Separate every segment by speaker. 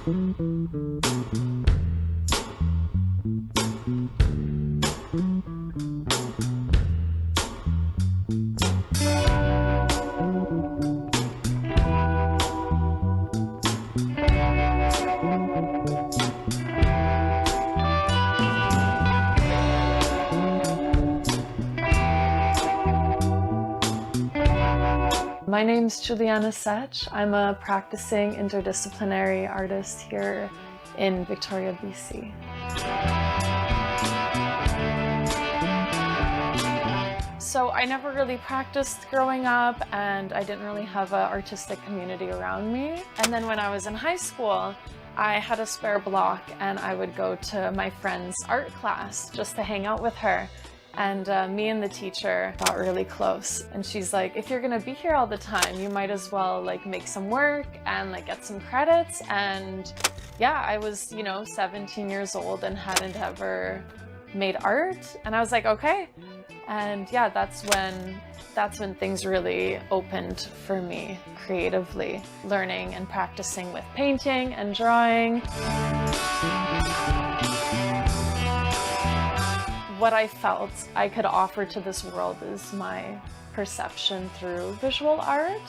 Speaker 1: My name's Juliana Sech. I'm a practicing interdisciplinary artist here in Victoria, BC. So I never really practiced growing up, and I didn't really have an artistic community around me. And then when I was in high school, I had a spare block and I would go to my friend's art class just to hang out with her. And me and the teacher got really close. And she's like, if you're gonna be here all the time, you might as well like make some work and like get some credits. And yeah, I was, 17 years old and hadn't ever made art. And I was like, okay. And yeah, that's when things really opened for me creatively, learning and practicing with painting and drawing. What I felt I could offer to this world is my perception through visual art.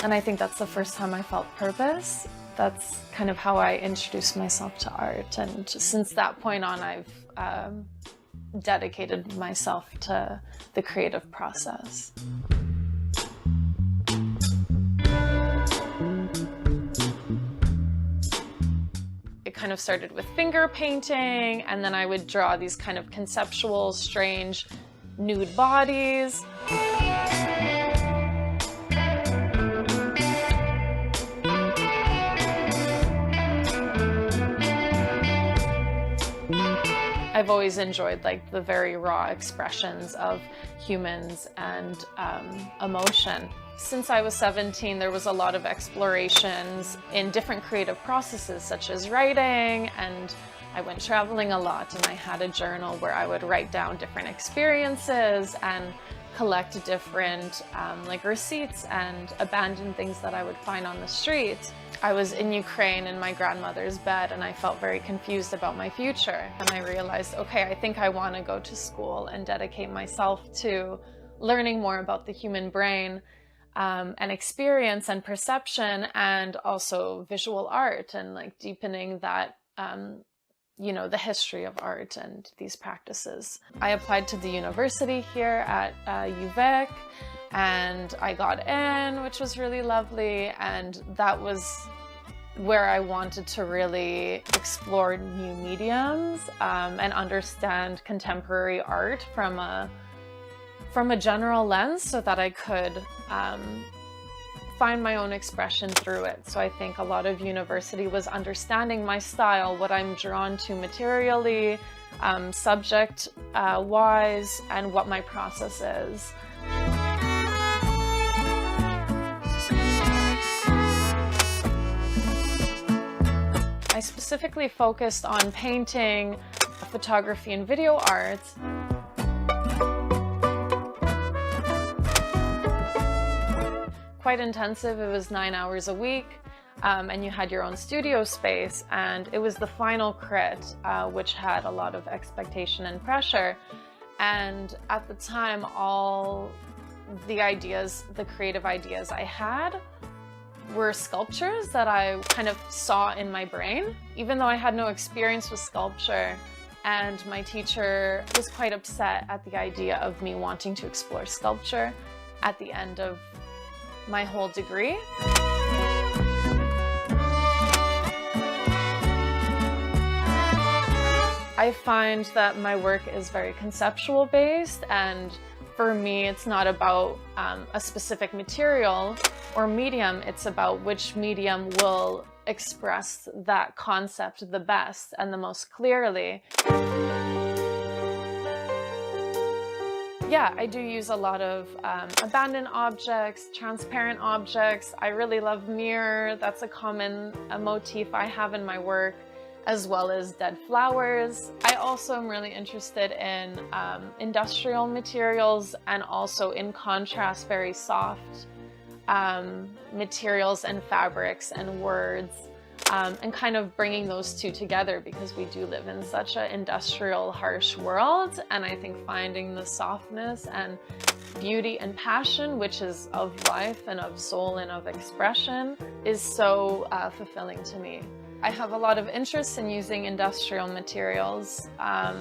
Speaker 1: And I think that's the first time I felt purpose. That's kind of how I introduced myself to art. And since that point on, I've dedicated myself to the creative process. It kind of started with finger painting, and then I would draw these kind of conceptual, strange, nude bodies. I've always enjoyed like the very raw expressions of humans and emotion. Since I was 17, there was a lot of explorations in different creative processes, such as writing, and I went traveling a lot, and I had a journal where I would write down different experiences and collect different like receipts and abandoned things that I would find on the street. I was in Ukraine in my grandmother's bed, and I felt very confused about my future. And I realized, okay, I think I want to go to school and dedicate myself to learning more about the human brain and experience and perception, and also visual art, and like deepening that, the history of art and these practices. I applied to the university here at UVic, and I got in, which was really lovely. And that was where I wanted to really explore new mediums and understand contemporary art from a general lens, so that I could find my own expression through it. So I think a lot of university was understanding my style, what I'm drawn to materially, subject wise, and what my process is. I specifically focused on painting, photography, and video art. Quite intensive. It was 9 hours a week, and you had your own studio space, and it was the final crit, which had a lot of expectation and pressure. And at the time, all the ideas, the creative ideas I had, were sculptures that I kind of saw in my brain, even though I had no experience with sculpture. And my teacher was quite upset at the idea of me wanting to explore sculpture at the end of my whole degree. I find that my work is very conceptual based, and for me it's not about a specific material or medium, it's about which medium will express that concept the best and the most clearly. Yeah, I do use a lot of abandoned objects, transparent objects. I really love mirror. That's a common motif I have in my work, as well as dead flowers. I also am really interested in industrial materials, and also in contrast, very soft materials and fabrics and words. and kind of bringing those two together, because we do live in such an industrial, harsh world. And I think finding the softness and beauty and passion, which is of life and of soul and of expression, is so fulfilling to me. I have a lot of interest in using industrial materials,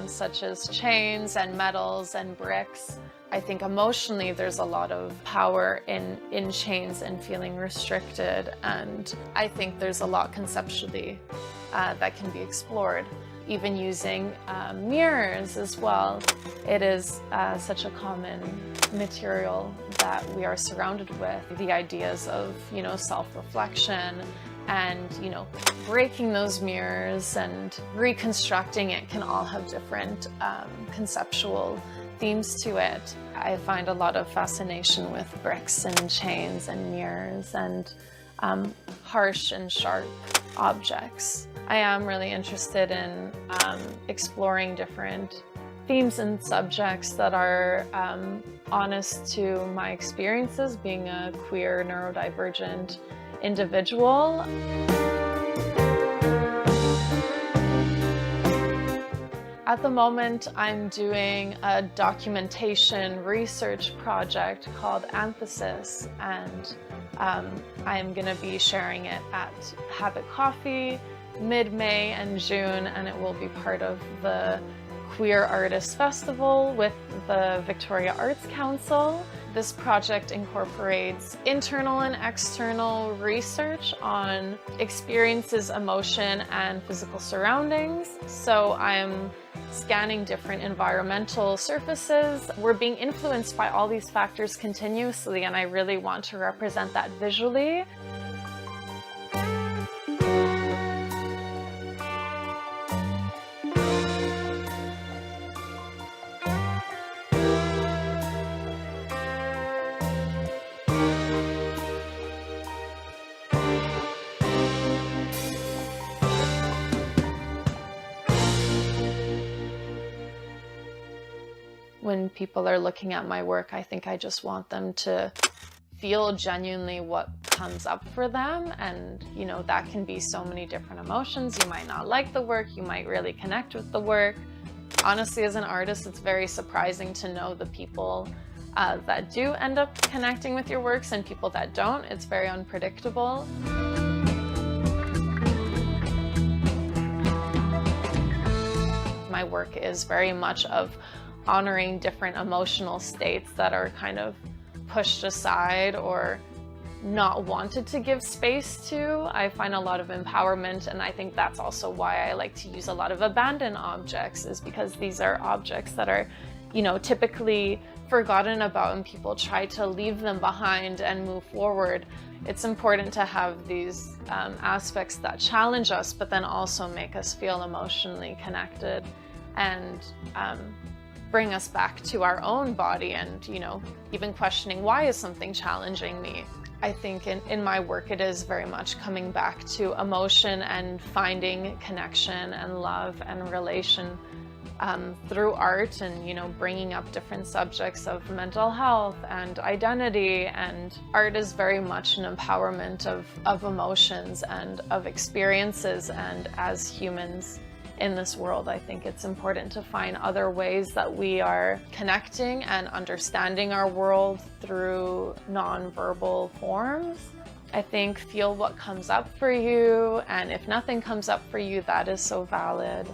Speaker 1: such as chains and metals and bricks. I think emotionally there's a lot of power in chains and feeling restricted, and I think there's a lot conceptually that can be explored. Even using mirrors as well. It is such a common material that we are surrounded with. The ideas of, self-reflection and, breaking those mirrors and reconstructing it can all have different conceptual themes to it. I find a lot of fascination with bricks and chains and mirrors and harsh and sharp objects. I am really interested in exploring different themes and subjects that are honest to my experiences being a queer neurodivergent individual. At the moment, I'm doing a documentation research project called Anthesis, and I am going to be sharing it at Habit Coffee mid-May and June, and it will be part of the Queer Artists Festival with the Victoria Arts Council. This project incorporates internal and external research on experiences, emotion, and physical surroundings. So I'm scanning different environmental surfaces. We're being influenced by all these factors continuously, and I really want to represent that visually. When people are looking at my work, I think I just want them to feel genuinely what comes up for them. And, that can be so many different emotions. You might not like the work, you might really connect with the work. Honestly, as an artist, it's very surprising to know the people that do end up connecting with your works and people that don't. It's very unpredictable. My work is very much of honoring different emotional states that are kind of pushed aside or not wanted to give space to. I find a lot of empowerment, and I think that's also why I like to use a lot of abandoned objects, is because these are objects that are, typically forgotten about, and people try to leave them behind and move forward. It's important to have these aspects that challenge us, but then also make us feel emotionally connected and bring us back to our own body and, even questioning, why is something challenging me? I think in my work, it is very much coming back to emotion and finding connection and love and relation through art, and, bringing up different subjects of mental health and identity. And art is very much an empowerment of emotions and of experiences. And as humans in this world, I think it's important to find other ways that we are connecting and understanding our world through non-verbal forms. I think feel what comes up for you, and if nothing comes up for you, that is so valid.